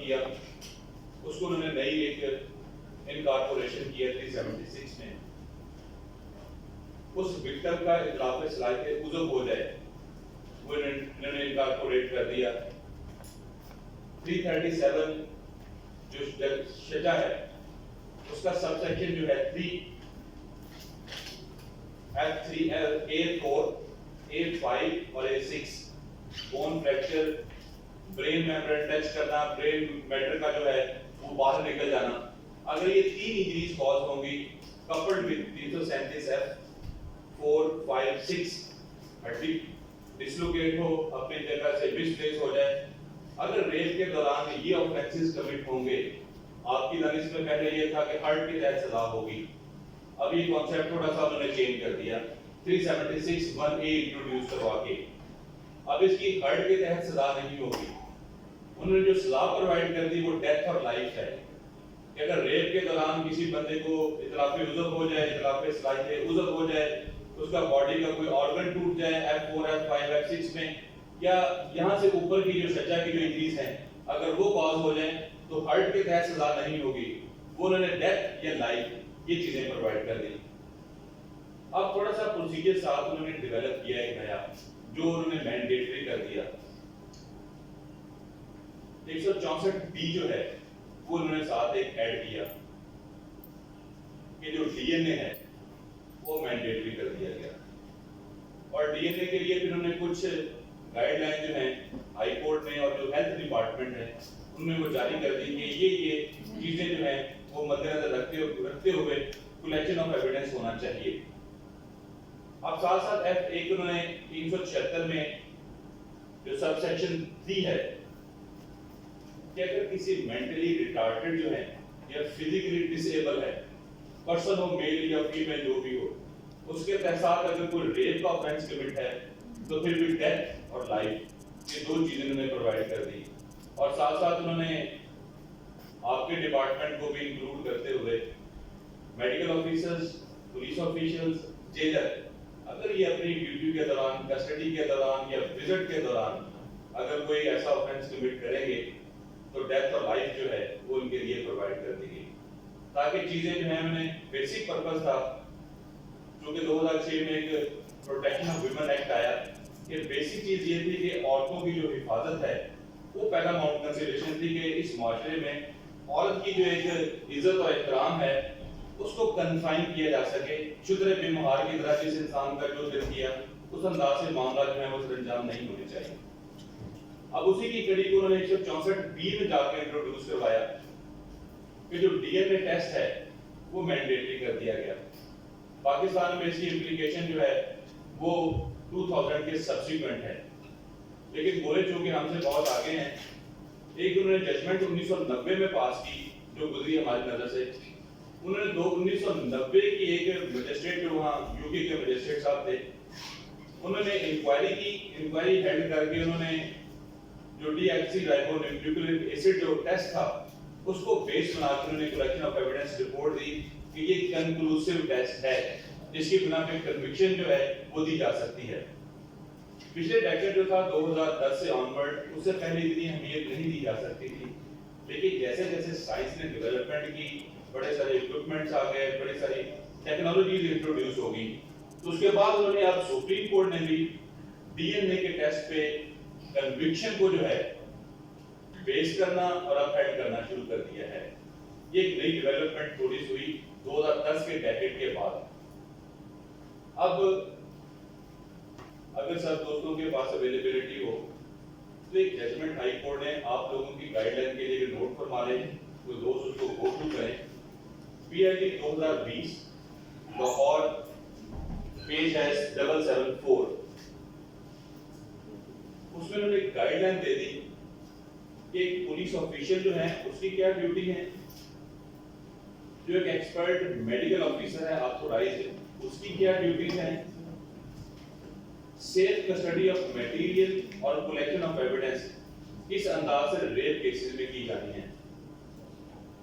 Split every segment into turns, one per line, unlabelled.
کیا، اس کو انہوں نے نئی ایک انکارپوریشن کیا 376 میں. اس وکٹم کا اطلاق صلاحیت عضو ہو جائے وہ انہوں نے انکارپوریٹ کر دیا. 337 جو شجا ہے اس کا سب سیکشن جو ہے 3F3L A4 A5 اور A6 bone fracture, brain membrane touch کرنا، برین میٹر کا جو ہے وہ باہر نکل جانا. اگر یہ 3 انجریز کاز ہوں گی کپلڈ ود 337F 4 5 6 ہڈی ڈسلوکیٹ ہو، اپنی جگہ سے ڈسپلیس ہو جائے. اگر ریپ کے دوران یہ آفینسز کمٹ ہوں گے، آپ کی دانش میں پہلے یہ تھا کہ ہرٹ کے تحت سزا ہوگی، اب یہ کانسیپٹ تھوڑا سا انہوں نے چینج کر دیا 376 1A انٹروڈیوس کروا کے. اب اس کی ہرٹ کے تحت سزا نہیں ہوگی. انہوں نے جو سزا پرووائڈ کر دی وہ ڈیتھ اور لائف ہے کہ اگر ریپ کے دوران کسی بندے کو اتلاف عضو ہو جائے، اتلاف صلاحیت عضو ہو جائے، اس کا باڈی کا کوئی آرگن ٹوٹ جائے F4 F5 F6 میں، یا یہاں سے اوپر کی جو شجا کی جو انجریز ہیں اگر وہ کاز ہو جائیں تو ہرٹ کے تحت سزا نہیں ہوگی. وہ انہوں نے ڈیتھ یا لائف یہ چیزیں پرووائڈ کر دی. اب تھوڑا سا پروسیجر ساتھ انہوں نے ڈیولپ کیا ایک نیا جو انہوں نے مینڈیٹری کر دیا. 164B جو ہے وہ انہوں نے ساتھ ایک ایڈ کیا کہ جو DNA ہے وہ مینڈیٹری کر دیا گیا. اور DNA کے لیے پھر انہوں نے کچھ گائیڈ لائن جو ہیں ہائی کورٹ نے اور جو ہیلتھ ڈپارٹمنٹ ہے انہوں نے وہ جاری کر دی کہ یہ چیزیں جو ہیں وہ مد نظر رکھتے ہوئے کلیکشن آف ایویڈنس ہونا چاہیے. اب ساتھ ساتھ ایک انہوں نے 376 میں جو سب سیکشن 3 ہے کہ اگر کسی مینٹلی ریٹارڈڈ جو ہے یا فزیکلی ڈس ایبل ہے پرسن ہو، میل یا فیمیل جو بھی ہو، اس کے ساتھ اگر کوئی ریپ کا آفینس کمٹ ہے تو پھر بھی ڈیتھ اور لائف یہ 2 چیزیں انہوں نے پرووائڈ کر دی. اور ساتھ ساتھ انہوں نے آپ کے ڈپارٹمنٹ کو بھی انکلوڈ کرتے ہوئے medical officers, police officials, jailer اگر یہ اپنی ڈیوٹی کے دوران، کسٹڈی کے دوران یا وزٹ کے دوران اگر کوئی ایسا آفینس کمٹ کریں گے تو ڈیتھ اور لائف جو ہے وہ ان کے لیے پرووائڈ کر دی گئی. تاکہ چیزیں جو ہیں انہوں نے بیسک پرپس تھا چونکہ 2006 میں ایک پروٹیکشن آف ویمن ایکٹ آیا کہ بیسک چیز یہ تھی کہ عورتوں کی جو حفاظت ہے وہ پہلا ماؤنٹ کنسیڈریشن تھی کہ اس معاشرے میں عورت کی جو ایک عزت اور احترام ہے اس کو کنفائن کیا جا سکے. شتر بے مہار کی طرح جس انسان کا جو دل کیا اس انداز سے معاملہ جو ہے وہ سر انجام نہیں ہونے چاہیے. اب اسی کی کڑی کو انہوں نے 164B میں جا کے انٹروڈیوس کروایا کہ جو DNA ٹیسٹ ہے وہ مینڈیٹری کر دیا گیا. پاکستان میں اس کی امپلیکیشن جو ہے وہ 2000 کے سبسیکوینٹ ہے، لیکن بولے چونکہ ہم سے بہت آگے ہیں. ایک انہوں نے ججمنٹ 1990 میں پاس کی جو گزری ہماری نظر سے. انہوں نے 1990 کی ایک مجسٹریٹ جو وہاں UK کے مجسٹریٹ صاحب تھے انہوں نے انکوائری کی. انکوائری ہیڈ کر کے انہوں نے جو ڈی ایکسی رائبو نیوکلیک ایسڈ جو ٹیسٹ تھا اس کو بیس بنا کے انہوں نے کلیکشن آف ایویڈنس رپورٹ دی کہ یہ کنکلوسیو ٹیسٹ ہے جس کی بنا پہ کنوکشن جو ہے وہ دی جا سکتی ہے. پچھلے ڈیکیڈ جو تھا 2010 سے آنورڈ اس سے پہلے اتنی اہمیت نہیں دی جا سکتی تھی، لیکن جیسے جیسے سائنس نے ڈیولپمنٹ کی، بڑے سارے اکوپمنٹس آ گئے، بڑی ساری ٹیکنالوجیز انٹروڈیوس ہو گئی، تو اس کے بعد انہوں نے اب سپریم کورٹ نے بھی DNA کے ٹیسٹ پہ کنوکشن کو جو ہے بیس کرنا اور اپہیلڈ کرنا شروع کر دیا ہے. یہ ایک نئی ڈیولپمنٹ تھوڑی سی ہوئی 2010 کے ڈیکیڈ کے بعد. اب اگر سب دوستوں کے پاس اویلیبلٹی ہو تو ایک ججمنٹ ہائی کورٹ نے آپ لوگوں کی گائیڈ لائن کے لیے نوٹ فرما لیں، کوئی دوست اس کو گو تھرو کریں. PID 2020 لاہور پیج ہے 774. اس میں انہوں نے ایک گائیڈ لائن دے دی کہ ایک پولیس آفیشل جو ہے اس کی کیا ڈیوٹی ہے، جو ایک ایکسپرٹ میڈیکل آفیسر ہے آتھورائزڈ اس کی کیا ڈیوٹیز ہیں، سیف کسٹڈی آف میٹیریل اور کلیکشن آف ایویڈنس کس انداز سے ریپ کیسز میں کی جانی ہے.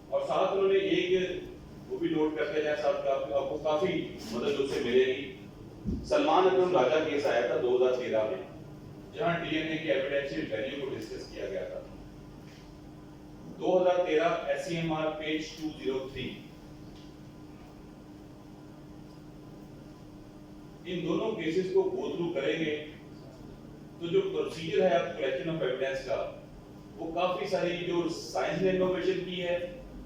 اور ساتھ انہوں نے ایک وہ بھی نوٹ کرتے جائیں ساتھ آپ کو کافی مدد اس سے ملے گی. سلمان اکرم راجہ کیس آیا تھا 2013 میں جہاں DNA کی ایویڈینشیل ویلیو کو ڈسکس کیا گیا تھا. 2013 SCMR पेज 203। इन दोनों केसेस को गो थ्रू करेंगे तो जो प्रोसीजर है आप कलेक्शन ऑफ एविडेंस का, वो काफी सारी जो साइंस ने इनोवेशन की है,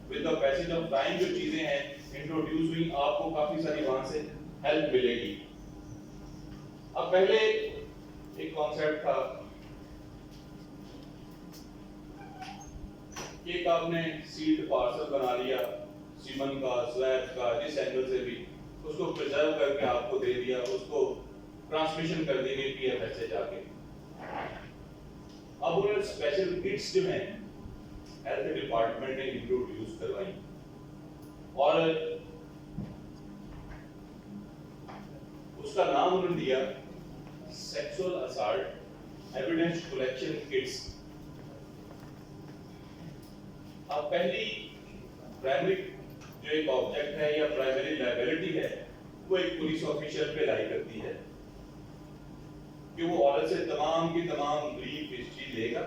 with the passage of time जो चीजें हैं इंट्रोड्यूस हुई, आपको काफी सारी वहां से हेल्प मिलेगी। अब पहले एक कॉन्सेप्ट था कि एक आपने सीड पार्सल बना लिया सीमन का, स्लैब का, जिस एंगल से भी, उसको प्रिजर्व करके आपको दे दिया, उसको ट्रांसमिशन कर दी गई पीएफएस से जाके। अब उन्होंने स्पेशल किट्स जो हैं हेल्थ डिपार्टमेंट ने इंट्रोड्यूस करवाई और उसका नाम उन्होंने दिया sexual assault evidence collection kits. अब पहली प्राइमरी जो एक ऑब्जेक्ट है या प्राइमरी लायबिलिटी है, वो एक पुलिस ऑफिसर पे लाई करती है कि वो औरत से तमाम की तमाम ब्रीफ हिस्ट्री लेगा।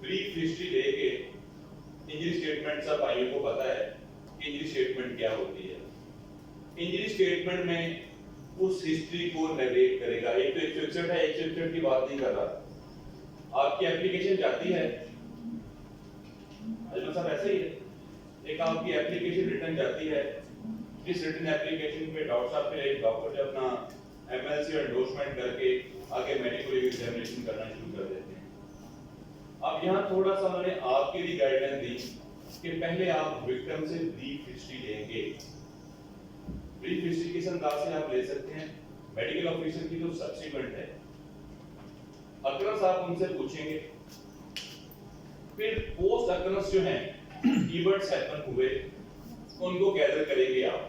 ब्रीफ हिस्ट्री लेके इंजरी स्टेटमेंट सब भाइयों को पता है कि इंजरी स्टेटमेंट क्या होती है। इंजरी स्टेटमेंट में उस हिस्ट्री को नरेट करेगा। एक तो 161 है, 161 की बात नहीं कर रहा। आपकी एप्लीकेशन जाती है, अजमल साहब ऐसे ही है, एक आपकी एप्लीकेशन रिटर्न जाती है, जिस रिटर्न एप्लीकेशन पे डॉक्टर साहब फिर एक डॉक्टर जो अपना एमएलसी और एंडोर्समेंट करके आगे मेडिकल एग्जामिनेशन करना शुरू कर देते हैं। अब यहाँ थोड़ा सा उन्होंने आपके लिए गाइडलाइन दी कि पहले आप विक्टिम से ब्रीफ हिस्ट्री लेंगे। ब्रीफ हिस्ट्री किस अंदाज से आप ले सकते हैं, मेडिकल ऑफिसर की जो सब्सिक्वेंट है, अकरस आप उनसे पूछेंगे, फिर पोस्ट अकरस जो है इवेंट्स हैपन हुए उनको गैदर करेंगे। आप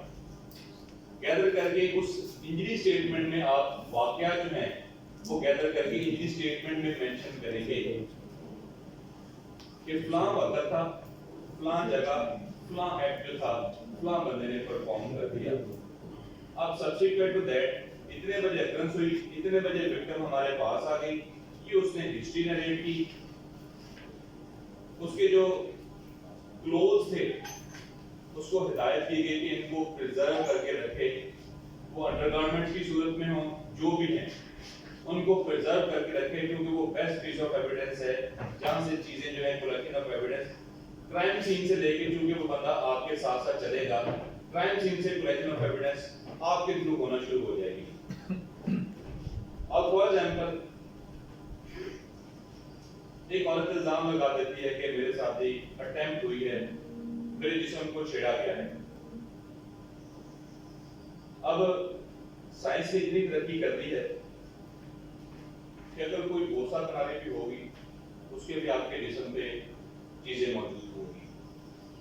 गैदर करके उस इंजरी स्टेटमेंट में आप वाकया जो है वो गैदर करके इंजरी स्टेटमेंट में मेंशन करेंगे कि फलां वक्त था, फलां जगह, फलां एक्ट जो था फलां बंदे ने परफॉर्म कर दिया। अब सब्सिक्वेंट टू दैट इतने बजे अकरंस हुई, इतने बजे विक्टिम हमारे पास आ गई, ये उसने हिस्ट्री नरेट की। उसके जो क्लोज थे उसको हिदायत की गई कि इनको प्रिजर्व करके रखे, वो अंडरगारमेंट्स की सूरत में हो, जो भी हैं उनको प्रिजर्व करके रखे, क्योंकि वो बेस्ट पीस ऑफ एविडेंस है जहां से चीजें जो है collection of evidence crime scene से लेके, क्योंकि वो बंदा आपके साथ साथ चलेगा, क्राइम सीन से कलेक्शन ऑफ एविडेंस आपके थ्रू होना शुरू हो जाएगी। अब फॉर एग्जांपल एक औरत इल्जाम लगा देती है कि मेरे साथ ही अटेम्प्ट हुई है, मेरे जिस्म को छेड़ा गया है। अब साइंस ने इतनी तरक्की कर दी है कि अगर कोई गोसा किनारे भी होगी उसके भी आपके जिस्म पे चीजें मौजूद होगी।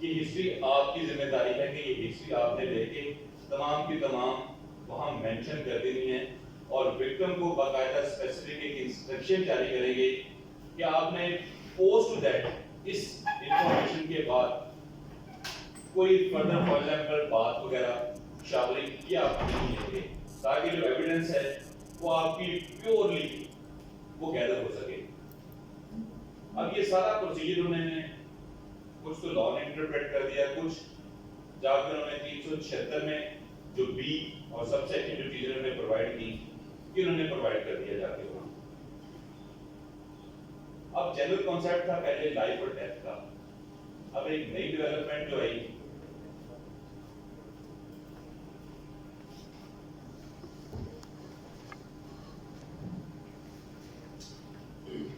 ये हिस्ट्री आपकी जिम्मेदारी है कि ये हिस्ट्री आपने लेके तमाम की तमाम वहां मेंशन कर देनी है और विक्टिम को बाकायदा स्पेसिफिक एक इंस्ट्रक्शन जारी करेंगे कि आपने पोस्ट टू दैट इस इंफॉर्मेशन के बाद कोई फर्दर फॉर एग्जांपल बात वगैरह शाबलिंग ये आप नहीं लेंगे, ताकि जो एविडेंस है वो आपकी प्योरली वो गैदर हो सके। अब ये सारा प्रोसीजर उन्होंने कुछ तो लॉ ने इंटरप्रेट कर दिया, कुछ जाकर उन्होंने 376 में जो बी और सबसेक्शन जो चीजें उन्होंने प्रोवाइड की कि उन्होंने प्रोवाइड कर दिया जाके वहां। अब जनरल कॉन्सेप्ट था पहले लाइफ और डेथ का, अब एक नई डेवलपमेंट जो आई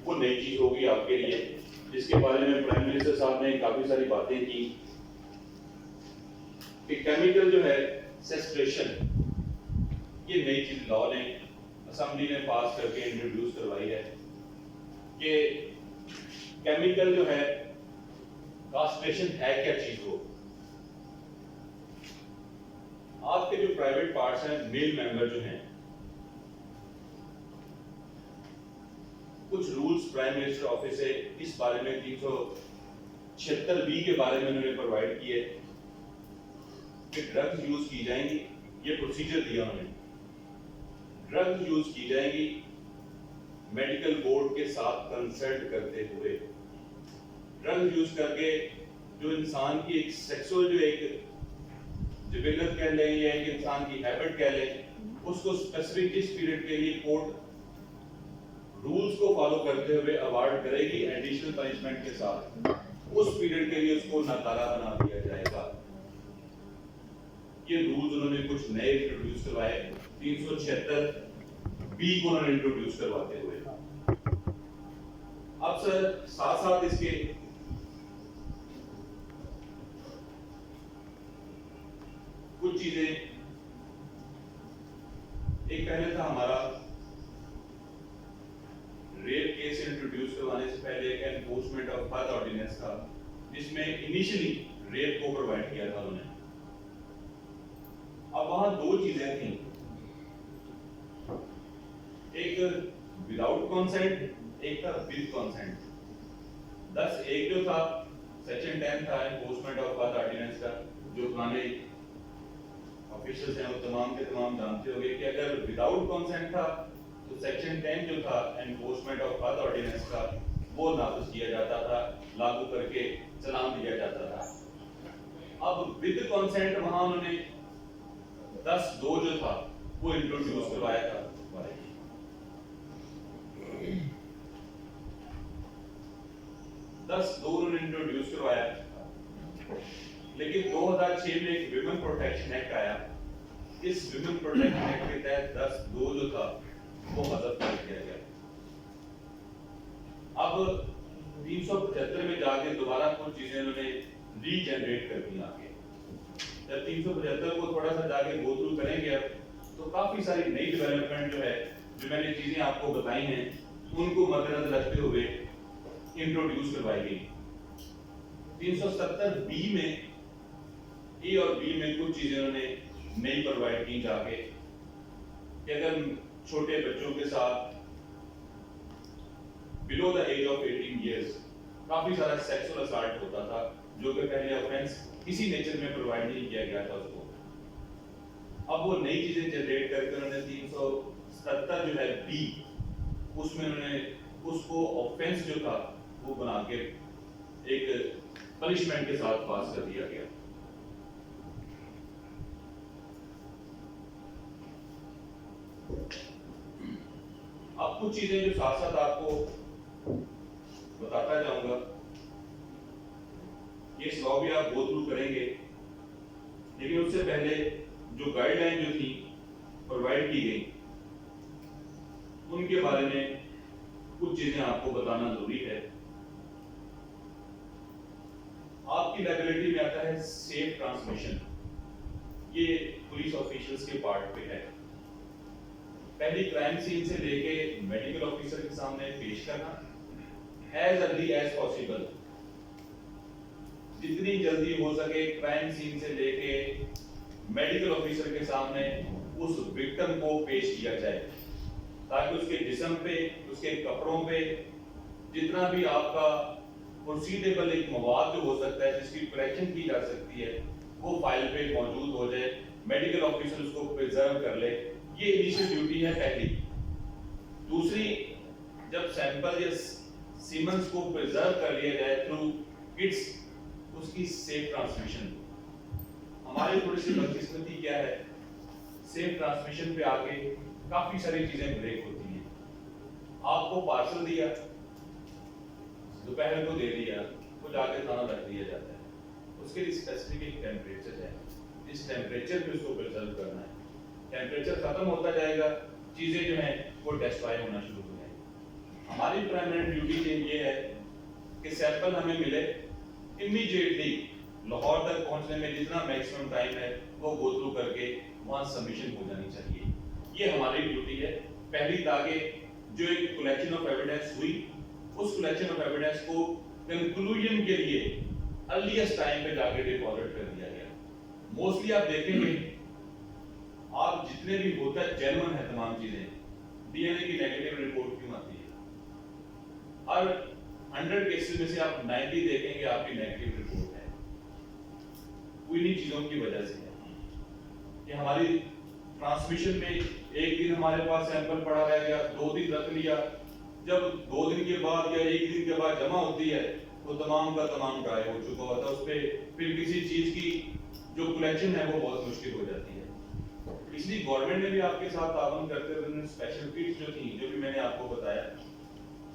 वो नई चीज होगी आपके लिए, जिसके बारे में प्राइम मिनिस्टर साहब ने काफी सारी बातें की कि केमिकल जो है सेस्ट्रेशन, ये नई चीज लॉ ने असेंबली ने पास करके इंट्रोड्यूस करवाई है कि केमिकल जो है कास्ट्रेशन है क्या चीज हो। आपके जो प्राइवेट पार्ट्स हैं, मेल मेंबर जो हैं, कुछ रूल्स प्राइम मिनिस्टर ऑफिस से इस बारे में 376B के बारे में उन्होंने प्रोवाइड किए कि ड्रग्स यूज की जाएंगी। ये प्रोसीजर दिया उन्होंने, ड्रग्स यूज की जाएंगी मेडिकल बोर्ड के साथ कंसल्ट करते हुए। ड्रग यूज करके जो इंसान की एक सेक्सुअल जो एक जिबिलत कह लें या एक इंसान की हैबिट कह लें, उसको स्पेसिफिक किस पीरियड के लिए कोर्ट रूल्स को फॉलो करते हुए अवार्ड करेगी एडिशनल पनिशमेंट के साथ, उस पीरियड के लिए उसको नाकारा बना दिया जाएगा। ये रूल्स उन्होंने कुछ नए इंट्रोड्यूस करवाए 376 बी को उन्होंने इंट्रोड्यूस करवाते हुए। अब सर साथ साथ इसके कुछ चीजें, एक पहले था हमारा रेप केस इंट्रोड्यूस करवाने से पहले एक एनफोर्समेंट ऑफ बर्थ ऑर्डिनेंस था, जिसमें इनिशियली रेप को प्रोवाइड किया था उन्होंने। अब वहां दो चीजें थी, एक विदाउट कंसेंट, एक था विद कंसेंट। 10(1) जो था सेक्शन 10 था एनफोर्समेंट ऑफ बर्थ ऑर्डिनेंस का, जो पुराने ऑफिशियल्स हैं वो तमाम के तमाम जानते होंगे कि अगर विदाउट कंसेंट था तो सेक्शन 10 जो था एनफोर्समेंट ऑफ बर्थ ऑर्डिनेंस का, वो नाफिज किया जाता था, लागू करके चलान दिया जाता था। अब विद कंसेंट वहां उन्होंने 10(2) जो था वो इंट्रोड्यूस करवाया था। 10(2) उन्होंने इंट्रोड्यूस करवाया, लेकिन 2006 में एक विमेन प्रोटेक्शन एक्ट आया। इस विमेन प्रोटेक्शन एक्ट के तहत 10(2) जो था वो हज़फ कर दिया गया। अब 375 में जाके दोबारा कुछ चीजें उन्होंने रीजनरेट कर दी आगे। जब 375 को थोड़ा सा जाके गो थ्रू करेंगे अब, तो काफी सारी नई डेवलपमेंट जो है, जो मैंने चीजें आपको बताई हैं, उनको मद्देनजर रखते हुए इंट्रोड्यूस करवाई गई। 370 बी में ए और बी में कुछ चीजें उन्होंने नई प्रोवाइड की जाके कि अगर छोटे बच्चों के साथ below the age of 18 years काफी सारा सेक्सुअल असॉल्ट होता था, जो कि पहले ऑफेंस किसी नेचर में प्रोवाइड नहीं किया गया था उसको। अब वो नई चीजें जनरेट करके उन्होंने 377 जो है बी, उसमें उन्होंने उसको ऑफेंस जो था वो बना के एक पनिशमेंट के साथ पास कर दिया गया। अब कुछ चीजें जो साथ साथ आपको बताता जाऊंगा, ये स्लॉ भी आप गो थ्रू करेंगे, लेकिन उससे पहले जो गाइडलाइन जो थी प्रोवाइड की गई, उनके बारे में कुछ चीजें आपको बताना जरूरी है। आपकी लायबिलिटी में आता है सेफ ट्रांसमिशन, ये पुलिस ऑफिशियल्स के पार्ट पे है। पहली क्राइम सीन से लेके मेडिकल ऑफिसर के सामने पेश करना एज अर्ली एज पॉसिबल, जितनी जल्दी हो सके क्राइम सीन से लेके मेडिकल ऑफिसर के सामने उस विक्टिम को पेश किया जाए, ताकि उसके जिस्म पे, उसके कपड़ों पे जितना भी आपका प्रोसीडेबल एक मवाद जो हो सकता है, जिसकी करेक्शन की जा सकती है, वो फाइल पे मौजूद हो जाए, मेडिकल ऑफिसर उसको प्रिजर्व कर ले। ये इनिशियल ड्यूटी है पहली। दूसरी, जब सैंपल या सीमेंस को प्रिजर्व कर लिया जाए थ्रू किट्स, उसकी सेफ ट्रांसमिशन। हमारी थोड़ी सी बदकिस्मती क्या है, सेफ ट्रांसमिशन पे आके काफी सारी चीजें ब्रेक होती हैं। आपको पार्सल दिया, दोपहर को दे दिया, वो जाके खाना रख दिया जाता है, उसके लिए स्पेसिफिक एक टेम्परेचर है, इस टेम्परेचर पे उसको प्रिजर्व करना है। टेम्परेचर खत्म होता जाएगा, चीजें जो हैं वो डेस्ट्रॉय होना शुरू हो जाएंगी। हमारी प्राइमरी ड्यूटी ये है कि सैंपल हमें मिले, इमीडिएटली लाहौर तक पहुंचने में जितना मैक्सिमम टाइम है वो गो थ्रू करके वहां सबमिशन हो जानी चाहिए। ये हमारी ड्यूटी है पहली, ताकि जो एक कलेक्शन ऑफ एविडेंस हुई, उस कलेक्शन ऑफ एविडेंस को कंक्लूजन के लिए अर्लीस्ट टाइम पे जाके डिपॉजिट कर दिया गया। मोस्टली आप देखेंगे, आप जितने भी होता है जेन्युइन है तमाम चीजें, डीएनए की नेगेटिव रिपोर्ट क्यों आती है? और 100 केसेस में से आप 90 देखेंगे आपकी नेगेटिव रिपोर्ट है। वो इन्हीं चीजों की वजह से है कि हमारी ट्रांसमिशन में एक दिन हमारे पास सैंपल पड़ा रह गया, 2 दिन रख लिया, जब 2 दिन के बाद या 1 दिन के बाद जमा होती है وہ تمام کا تمام ڈرائی ہو چکا ہوتا ہے، اس پہ پھر کسی چیز کی جو کلیکشن ہے وہ بہت مشکل ہو جاتی ہے۔ اس لیے گورنمنٹ نے بھی آپ کے ساتھ تعاون کرتے ہوئے انہوں نے اسپیشل کٹس جو تھیں، جو بھی میں نے آپ کو بتایا،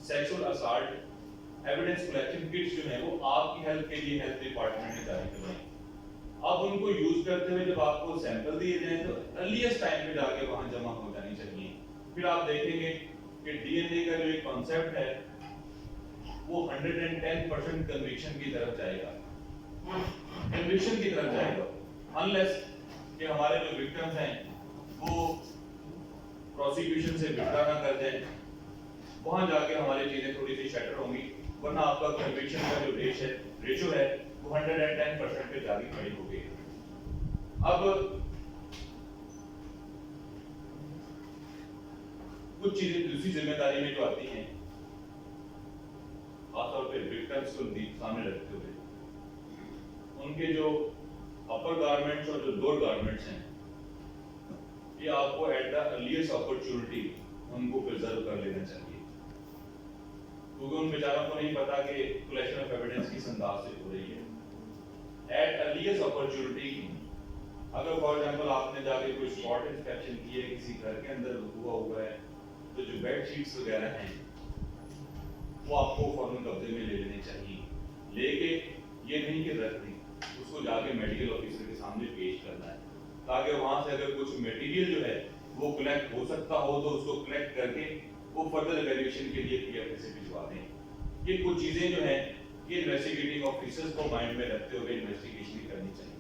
sexual assault evidence collection kits جو ہیں وہ آپ کی ہیلپ کے لیے ہیلتھ ڈپارٹمنٹ نے جاری کروائی۔ اب ان کو یوز کرتے ہوئے جب آپ کو سیمپل دیے جائیں تو ارلیسٹ ٹائم پہ جا کے وہاں جمع ہو جانی چاہیے۔ پھر آپ دیکھیں گے کہ ڈی این اے کا جو ایک کانسیپٹ ہے وہ 110% کنوکشن کی طرف جائے گا، کنوکشن کی طرف جائے گا، انلیس کہ ہمارے جو وکٹمز ہیں وہ پروسیکیوشن سے وڈرا نہ کر دیں، وہاں جا کے ہماری چیزیں تھوڑی سی شٹر ہوں گی، ورنہ آپ کا کنوکشن کا جو ریشو ہے وہ 110% پہ جاری کھڑی ہو گئی۔ اب کچھ چیزیں دوسری ذمہ داری میں جو آتی ہیں، خاص طور پہ وکٹمز کو سامنے رکھتے ہوئے، ان کے جو اپر گارمنٹس اور جو لوور گارمنٹس ہیں، یہ آپ کو ایٹ دا ارلیسٹ اپرچونٹی ان کو پرزرو کر لینا چاہیے، کیونکہ ان بیچاروں کو نہیں پتا کہ کلیکشن آف ایویڈنس کس انداز سے ہو رہی ہے۔ ایٹ ارلیسٹ اپرچونٹی، اگر فار ایگزامپل آپ نے جا کے کوئی اسپاٹ انسپیکشن کی ہے کسی گھر کے اندر ہوا ہے، تو جو بیڈ شیٹس وغیرہ ہیں وہ آپ کو فوراً قبضے میں لے لینے چاہیے، لے کے یہ نہیں کہ رکھ دیں، اس کو جا کے میڈیکل آفیسر کے سامنے پیش کرنا ہے، تاکہ وہاں سے اگر کچھ میٹیریل جو ہے وہ کلیکٹ ہو سکتا ہو تو اس کو کلیکٹ کر کے وہ فردر ایویلویشن کے لیے پی ایف اے سے بھجوا دیں۔ یہ کچھ چیزیں جو ہیں یہ انویسٹیگیٹنگ آفیسرز کو مائنڈ میں رکھتے ہوئے انویسٹیگیشن کرنی چاہیے۔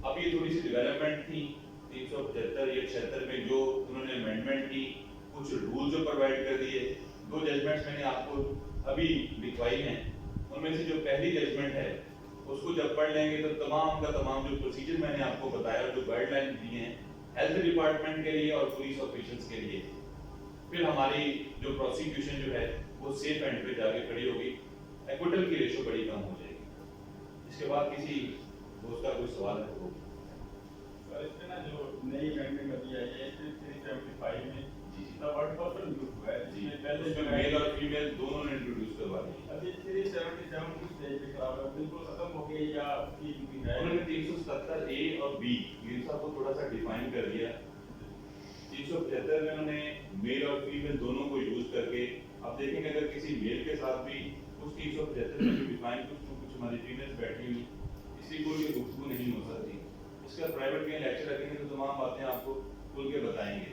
اب یہ تھوڑی سی ڈیولپمنٹ تھی 375 یا 76 میں جو انہوں نے امینڈمنٹ کی، کچھ رول جو پرووائڈ کر دیے۔ دو ججمنٹس میں نے آپ کو ابھی لکھوائی ہیں، ان میں سے جو پہلی ججمنٹ ہے اس کو جب پڑھ لیں گے تو تمام کا تمام جو پروسیجر میں نے آپ کو بتایا اور جو گائیڈ لائن دی ہیں ہیلتھ ڈپارٹمنٹ کے لیے اور پولیس آفیشلز کے لیے، پھر ہماری جو پروسیکیوشن جو ہے وہ سیف اینڈ پہ جا کے کھڑی ہوگی، ایکوٹل کی ریشو بڑی کم ہو جائے گی۔ اس کے بعد کسی دوست کا کوئی سوال ہے تو
اس میں نا جو نئی امینڈمنٹ ابھی آئی ہے 375 میں ورڈ پرسن یوز ہوا ہے، جس میں پہلے
اس میں میل اور فیمیل دونوں نے انٹروڈیوس کروا دی۔
ابھی 377 کی اسٹیج پہ کھڑا ہوا ہے، بالکل ختم ہو گئی یا ٹھیک بھی ہے؟
انہوں نے 377 اے اور بی میر صاحب کو تھوڑا سا ڈیفائن کر دیا۔ 375 میں انہوں نے میل اور فیمیل دونوں کو یوز کر کے، اب دیکھیں گے اگر کسی میل کے ساتھ بھی اس 375 میں جو ڈیفائن کچھ ہماری فیمیلز بیٹھی ہوئی، کسی کو یہ گفتگو نہیں ہو سکتی۔ اس کا پرائیویٹ کہیں لیکچر رکھیں گے تو تمام باتیں آپ کو کھل کے بتائیں گے۔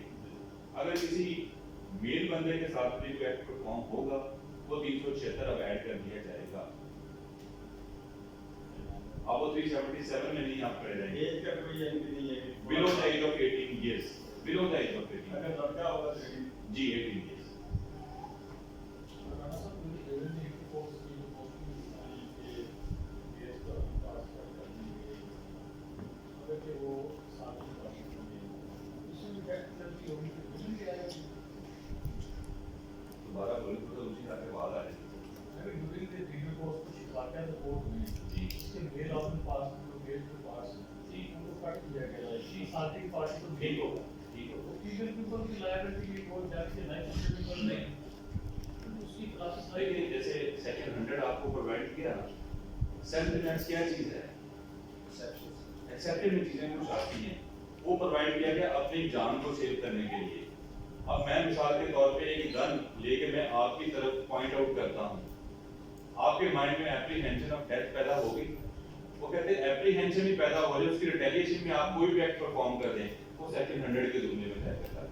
اگر کسی میل بندے کے ساتھ بھی جو ایکٹ پرفارم ہوگا وہ 376 اب ایڈ کر دیا جائے گا۔ اب وہ 377 میں نہیں آپ کر رہے ہیں،
ایج کا کوئی یہ نہیں ہے کہ
below the age of 18 years، below the age of 18،
اگر لڑکا ہوگا تو
جی 18 years۔ دوبارہ بولیں تو اسی طرح کے بعد آ رہے ٹھیک ہوگا، ٹھیک ہوگا۔ جیسے سیکشن 100 آپ کو پرووائڈ کیا، سیلف ڈیفینس کیا چیز ہے؟ ایکسیپٹڈ میں چیزیں کچھ آتی ہیں، وہ پرووائڈ کیا گیا اپنی جان کو سیو کرنے کے لیے۔ اب میں مثال کے طور پہ ایک گن لے کے میں آپ کی طرف پوائنٹ آؤٹ کرتا ہوں، آپ کے مائنڈ میں اپریہینشن آف ڈیتھ پیدا ہوگی؟ وہ کہتے ہیں اپریہینشن ہی پیدا ہو جائے، اس کی ریٹیلیشن میں آپ کوئی بھی ایکٹ پرفارم کر دیں، وہ سیکشن 100 کے ذمے میں طے کرتا ہے،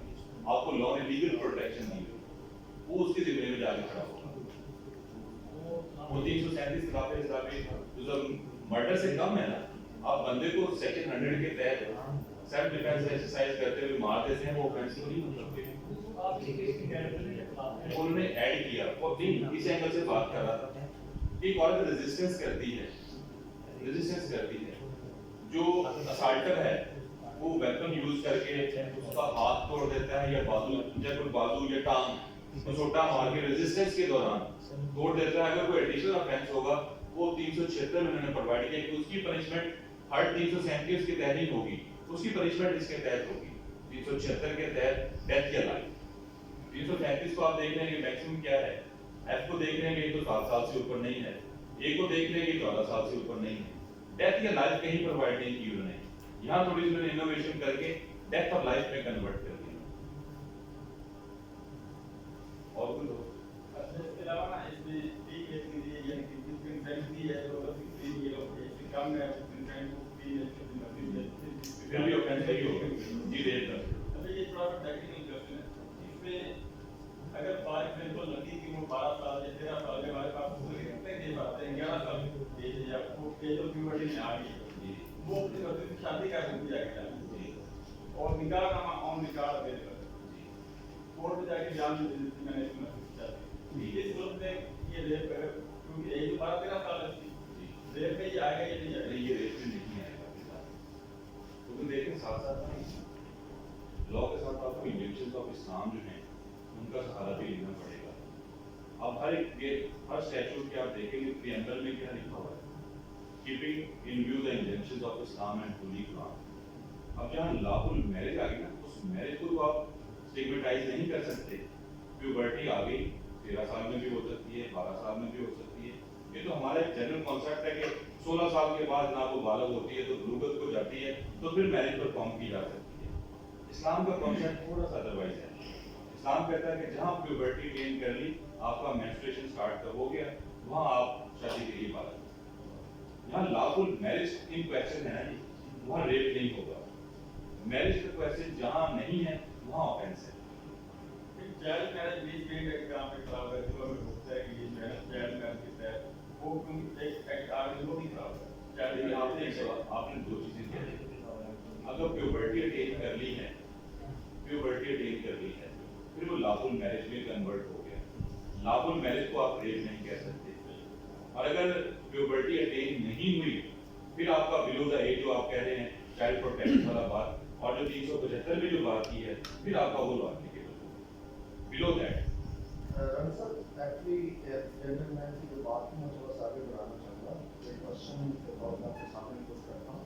آپ کو لا نے لیگل پروٹیکشن دی ہوئی، وہ اس کے ذمے میں جا کے کھڑا ہوگا۔ وہ 337 خلاف جو مرڈر سے کم ہے نا، آپ بندے کو سیکشن 100 کے تحت سیلف ڈیفینس ایکسرسائز کرتے ہوئے مار دیتے ہیں، وہ اوفینس نہیں ہو سکتے۔ انہوں نے ایڈ کیا، وہ اس اینگل سے بات کر رہا تھا کہ ایک عورت ریزسٹنس کرتی ہے، ریزسٹنس کرتی ہے، جو اسالٹر ہے وہ ویپن یوز کر کے اس کا ہاتھ توڑ دیتا ہے یا بازو یا ٹانگ چھوٹا مار کے ریزسٹنس کے دوران توڑ دیتا ہے، اگر کوئی ایڈیشنل آفینس ہوگا وہ 376 میں انہوں نے پرووائڈ کیا کہ اس کی پنشمنٹ ہر 337 کے تحت نہیں ہوگی، اس کی پنشمنٹ اس کے تحت ہوگی، 376 کے تحت ڈیتھ یا لائف۔ 337 کو آپ دیکھ لیں گے میکسیمم کیا ہے، ایف کو دیکھ لیں گے تو 7 سال سے اوپر نہیں ہے، एक को देख लें कि 14 साल से ऊपर नहीं है, डेथ या लाइफ कहीं प्रोवाइड नहीं की उन्होंने, यहाँ थोड़ी सी उन्होंने इनोवेशन करके डेथ और लाइफ में कन्वर्ट कर दिया। और कुछ हो?
अच्छा, इसके अलावा ना इसमें एक एक चीज़ ये यानी कि जिस कंसेंट दी है तो बस इसलिए ये लोग इससे कम है कंसेंट को फ्री है इसकी मर्जी है
फिर भी ऑफेंस सही होगा जी रेट का।
अच्छा, ये थोड़ा सा टेक्निकल क्वेश्चन है इसमें अगर फॉर एग्जांपल लगी कि वो 12 साल या 13 साल के हमारे पास पूरे कितने के पाते हैं 11 साल के एज या वो एज ऑफ प्यूबर्टी में आ गई
जी
वो अपनी मर्जी से शादी कर सकती है जाके
जी
और निकाह नामा ऑन निकाह अवेलेबल कोर्ट में जाके जान दे देती मैंने इसमें चाहती इस सूरत में ये रेप अगर क्योंकि एज 12-13 साल है रेप में ये आएगा या नहीं आएगा?
नहीं, ये रेट में नहीं आएगा आपके साथ। तो तुम देखें साथ साथ लॉ के साथ आपको इंजेक्शन ऑफ इस्लाम जो हैं उनका सहारा भी लेना पड़ेगा। अब हर एक ये हर स्टैट्यूट के आप देखेंगे प्रीएम्बल में क्या लिखा हुआ है, keeping in view the injections of Islam and Holi Quran. अब जहाँ लॉफुल मैरिज आ गई ना, उस मैरिज को तो आप स्टिग्मेटाइज नहीं कर सकते। प्यूबर्टी आ गई 13 साल में भी हो सकती है, 12 साल में भी हो सकती है। ये तो हमारा एक जनरल कॉन्सेप्ट है कि 16 साल के बाद ना वो बालग होती है तो बुलूगत को जाती है तो फिर मैरिज परफॉर्म की जा सकती है। इस्लाम का कॉन्सेप्ट थोड़ा सा अदरवाइज है। इस्लाम कहता है कि जहाँ प्यूबर्टी गेन कर ली, आपका मेंस्ट्रुएशन स्टार्ट तब हो गया, वहाँ आप शादी के लिए बालग। यहाँ लॉफुल मैरिज इन क्वेश्चन है ना जी, वहाँ रेप नहीं होगा। मैरिज का क्वेश्चन जहाँ नहीं है वहाँ ऑफेंस है।
चाइल्ड मैरिज बीच में एक एग्जाम पे खड़ा हुआ है जो हमें होता है कि ये जो है चाइल्ड मैरिज के तहत वो एक एक्ट आगे वो नहीं खड़ा हुआ है।
लेकिन आपने एक सवाल आपने दो चीजें कही, अगर प्यूबर्टी अटेन कर ली है, प्यूबर्टी अटेन कर ली है, फिर वो लॉफुल मैरिज में कन्वर्ट हो गया। लॉफुल मैरिज को आप रेप नहीं कह सकते। और अगर प्यूबर्टी अटेन नहीं हुई, फिर आपका बिलो द एज जो आप कह रहे हैं चाइल्ड प्रोटेक्शन वाला बात, और जो 375 में जो बात की है, फिर आपका वो लॉ एप्लीकेबल होगा below that.
Run sir, actually gentleman की जो बात है मैं थोड़ा सा आगे बढ़ाना चाहूँगा। एक क्वेश्चन के तौर पर आपके सामने पुट करता हूँ।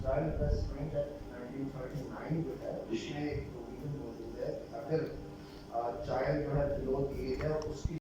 चाइल्ड रेस्ट्रेंट एक्ट 1939 जो है उसमें एक प्रोविजन मौजूद है कि अगर चाइल्ड जो है बिलो द एज है उसकी